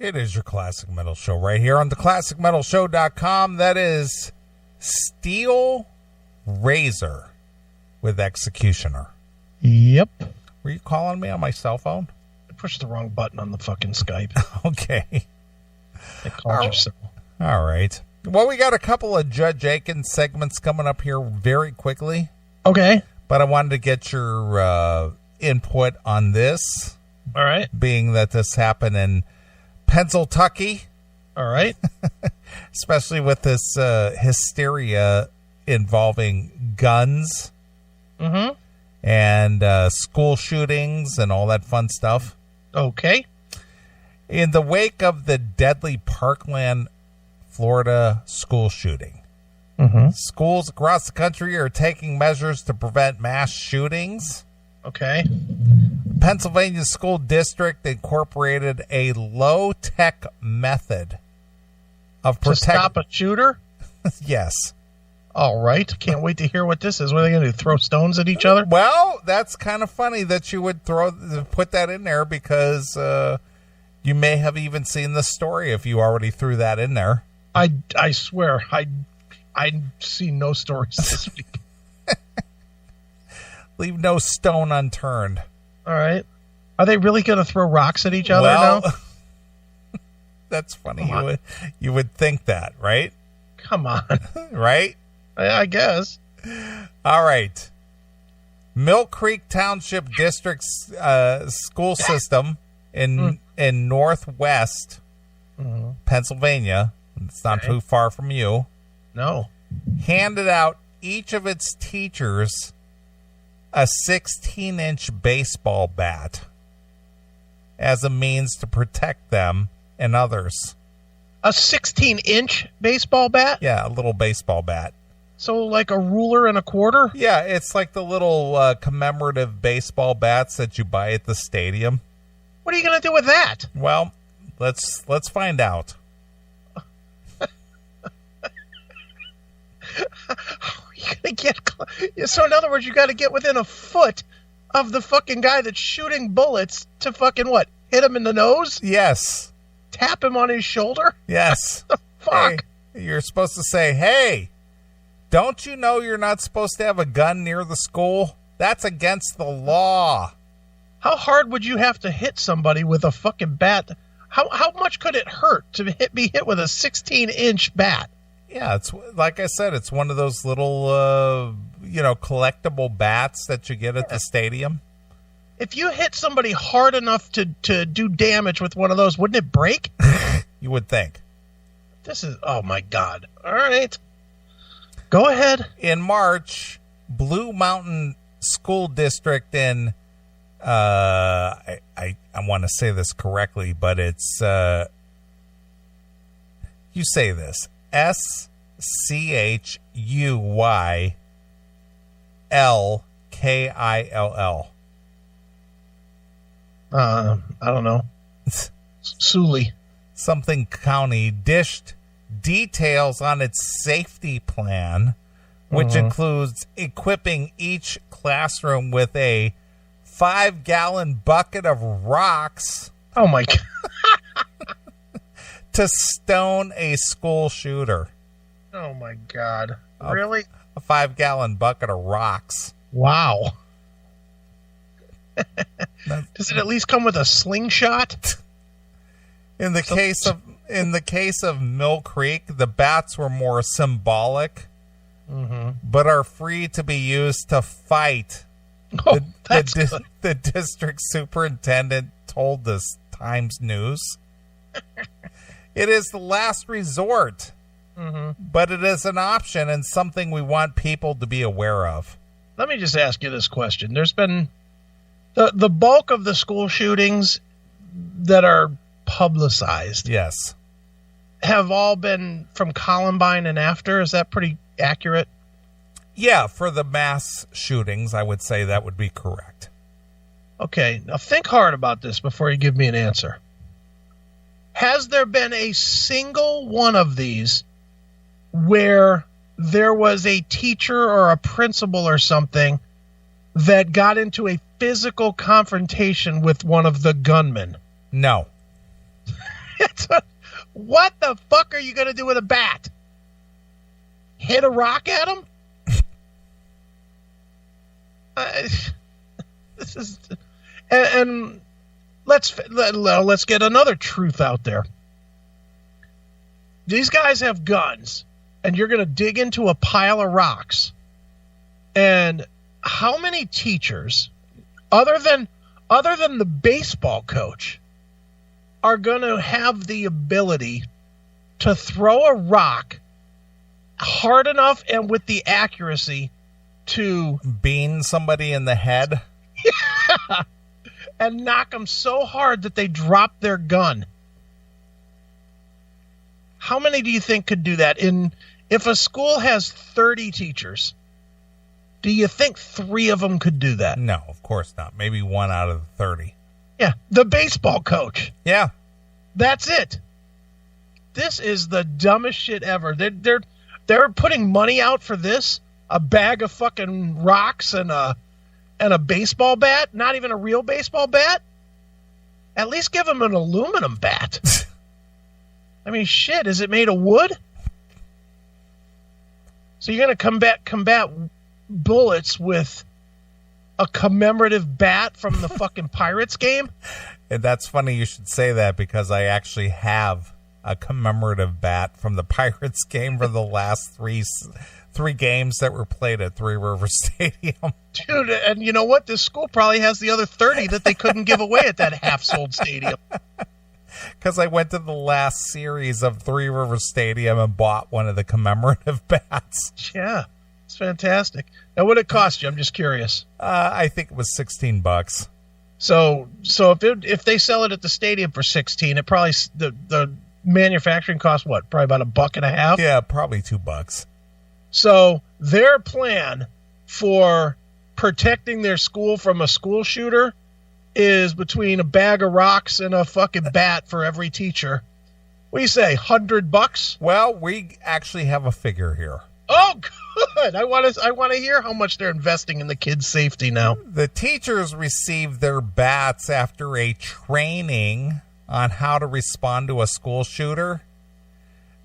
It is your Classic Metal Show right here on theclassicmetalshow.com. That is Steel Razor with Executioner. Yep. Were you calling me on my cell phone? I pushed the wrong button on the fucking Skype. Okay. I called yourself. All right. Well, we got a couple of Judge Aikens segments coming up here very quickly. Okay. But I wanted to get your input on this. All right. Being that this happened in Pennsylvania. All right. Especially with this hysteria involving guns. Mm-hmm. And school shootings and all that fun stuff. Okay. In the wake of the deadly Parkland, Florida school shooting, schools across the country are taking measures to prevent mass shootings. Okay. Pennsylvania School District incorporated a low-tech method of to stop a shooter? Yes. All right. Can't wait to hear what this is. What are they going to do? Throw stones at each other? Well, that's kind of funny that you would put that in there because you may have even seen the story if you already threw that in there. I swear, I see no stories this week. Leave no stone unturned. All right. Are they really going to throw rocks at each other now? That's funny. You would think that, right? Come on. Right? I guess. All right. Millcreek Township District school system in Northwest Pennsylvania. It's not too far from you. No. Handed out each of its teachers a 16-inch baseball bat as a means to protect them and others. A 16-inch baseball bat? Yeah, a little baseball bat. So like a ruler and a quarter? Yeah, it's like the little commemorative baseball bats that you buy at the stadium. What are you going to do with that? Well, let's find out. So in other words, you got to get within a foot of the fucking guy that's shooting bullets to fucking what? Hit him in the nose? Yes. Tap him on his shoulder? Yes. Fuck. Hey, you're supposed to say, hey, don't you know you're not supposed to have a gun near the school? That's against the law. How hard would you have to hit somebody with a fucking bat? How much could it hurt to be hit with a 16-inch bat? Yeah, it's like I said, it's one of those little, collectible bats that you get at the stadium. If you hit somebody hard enough to do damage with one of those, wouldn't it break? You would think. Oh my God. All right. Go ahead. In March, Blue Mountain School District in, I want to say this correctly, but it's, you say this, Schuylkill. I don't know. Sully. Something County dished details on its safety plan, which includes equipping each classroom with a 5-gallon bucket of rocks. Oh my God. To stone a school shooter. Oh my God. Really? A 5-gallon bucket of rocks. Wow. Does it at least come with a slingshot? In the case of Millcreek, the bats were more symbolic, but are free to be used to fight. Oh, that's good. The district superintendent told this Times News. It is the last resort, but it is an option and something we want people to be aware of. Let me just ask you this question. There's been the bulk of the school shootings that are publicized. Yes. Have all been from Columbine and after. Is that pretty accurate? Yeah, for the mass shootings, I would say that would be correct. Okay, now think hard about this before you give me an answer. Has there been a single one of these where there was a teacher or a principal or something that got into a physical confrontation with one of the gunmen? No. What the fuck are you going to do with a bat? Hit a rock at him? This is, and let's get another truth out there. These guys have guns, and you're going to dig into a pile of rocks. And how many teachers, other than the baseball coach, are going to have the ability to throw a rock hard enough and with the accuracy to bean somebody in the head? Yeah, and knock them so hard that they drop their gun? How many do you think could do that? If a school has 30 teachers, do you think 3 of them could do that? No, of course not. Maybe 1 out of the 30. Yeah, the baseball coach. Yeah. That's it. This is the dumbest shit ever. They're putting money out for this, a bag of fucking rocks and a baseball bat, not even a real baseball bat. At least give them an aluminum bat. I mean, shit, is it made of wood? So you're going to combat bullets with a commemorative bat from the fucking Pirates game? And that's funny you should say that, because I actually have a commemorative bat from the Pirates game for the last three games that were played at Three River Stadium. Dude, and you know what? This school probably has the other 30 that they couldn't give away at that half-sold stadium. Because I went to the last series of Three River Stadium and bought one of the commemorative bats. Yeah, it's fantastic. Now, what did it cost you? I'm just curious. I think it was $16. So if they sell it at the stadium for $16, it probably the manufacturing cost what? Probably about $1.50. Yeah, probably $2. So their plan for protecting their school from a school shooter is between a bag of rocks and a fucking bat for every teacher. What do you say, $100? Well, we actually have a figure here. Oh, good. I want to hear how much they're investing in the kids' safety now. The teachers received their bats after a training on how to respond to a school shooter.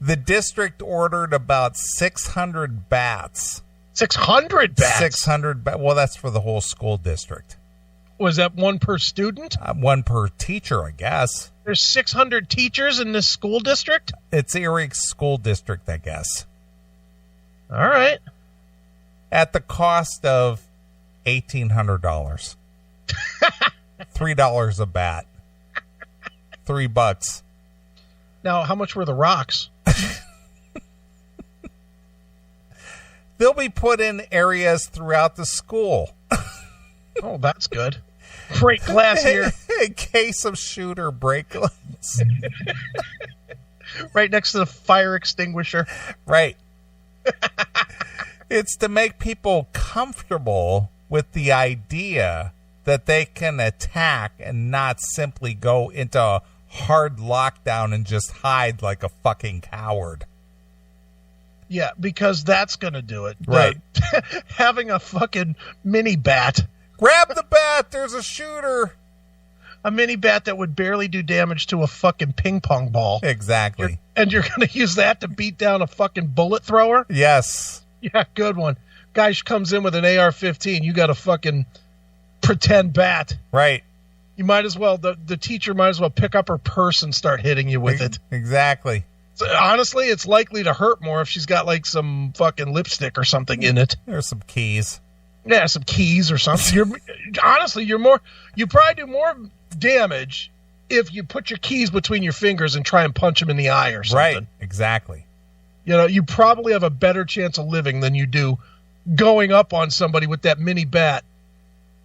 The district ordered about 600 bats. 600 bats? 600 bats. Well, that's for the whole school district. Was that one per student? One per teacher, I guess. There's 600 teachers in this school district? It's Erie School District, I guess. All right. At the cost of $1,800. $3 a bat. $3. Now, how much were the rocks? They'll be put in areas throughout the school. Oh, that's good. Break glass here. In case of shooter, break glass. Right next to the fire extinguisher. Right. It's to make people comfortable with the idea that they can attack and not simply go into a hard lockdown and just hide like a fucking coward. Yeah, because that's going to do it. Right. Having a fucking mini bat. Grab the bat, there's a shooter. A mini bat that would barely do damage to a fucking ping pong ball. Exactly. And you're going to use that to beat down a fucking bullet thrower? Yes. Yeah, good one. Guy comes in with an AR-15. You got a fucking pretend bat. Right. You might as well, the teacher might as well pick up her purse and start hitting you with it. Exactly. So, honestly, it's likely to hurt more if she's got like some fucking lipstick or something in it. There's some keys. Yeah, some keys or something. You probably do more damage if you put your keys between your fingers and try and punch them in the eye or something. Right, exactly. You know, you probably have a better chance of living than you do going up on somebody with that mini bat.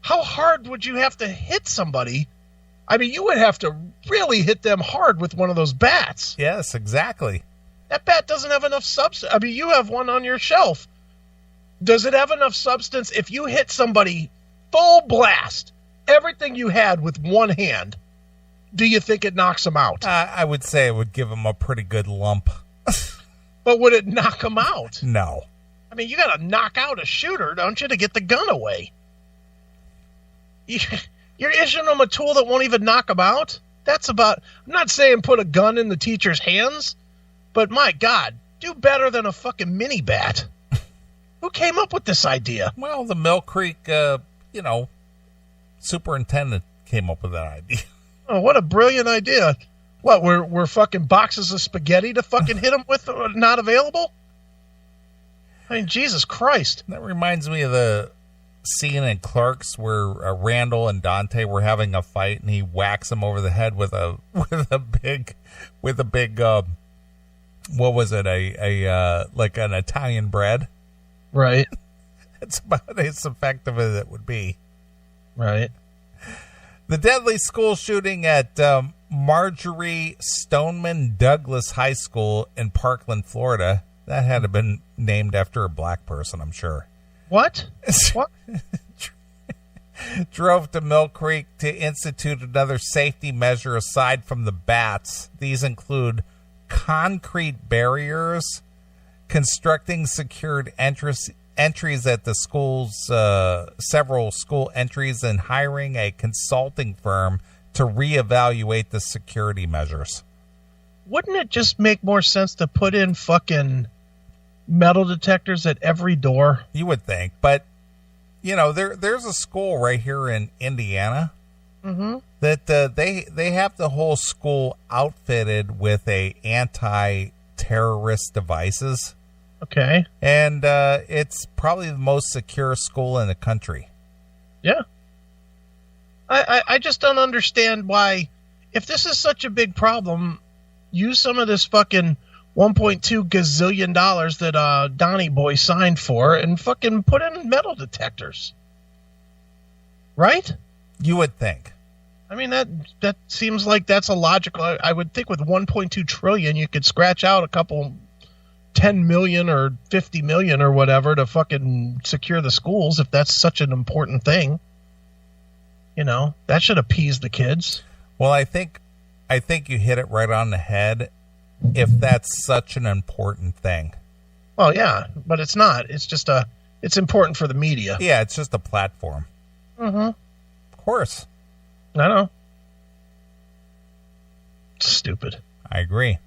How hard would you have to hit somebody? I mean, you would have to really hit them hard with one of those bats. Yes, exactly. That bat doesn't have enough substance. I mean, you have one on your shelf. Does it have enough substance? If you hit somebody full blast, everything you had with one hand, do you think it knocks them out? I would say it would give them a pretty good lump. But would it knock them out? No. I mean, you got to knock out a shooter, don't you, to get the gun away? You're issuing them a tool that won't even knock them out? That's about, I'm not saying put a gun in the teacher's hands, but my God, do better than a fucking mini bat. Who came up with this idea? Well, the Millcreek, superintendent came up with that idea. Oh, what a brilliant idea. What, were fucking boxes of spaghetti to fucking hit them with not available? I mean, Jesus Christ. That reminds me of the scene in Clerks where Randall and Dante were having a fight, and he whacks him over the head with a big what was it, a like an Italian bread. Right. It's about as effective as it would be. Right. The deadly school shooting at Marjorie Stoneman Douglas High School in Parkland, Florida. That had to have been named after a black person, I'm sure. What? What? Drove to Millcreek to institute another safety measure aside from the bats. These include concrete barriers, constructing secured entries at the school's several school entries, and hiring a consulting firm to reevaluate the security measures. Wouldn't it just make more sense to put in fucking metal detectors at every door? You would think, but there's a school right here in Indiana that they have the whole school outfitted with a anti-terrorist devices. Okay. And it's probably the most secure school in the country. Yeah. I just don't understand why, if this is such a big problem, use some of this fucking $1.2 gazillion that Donnie Boy signed for and fucking put in metal detectors. Right? You would think. I mean, that seems like that's a logical. I would think with 1.2 trillion, you could scratch out a couple 10 million or 50 million or whatever to fucking secure the schools if that's such an important thing. That should appease the kids. Well, I think you hit it right on the head if that's such an important thing. Well, yeah, but it's not. It's just it's important for the media. Yeah, it's just a platform. Mm-hmm. Of course. I know. Stupid. I agree.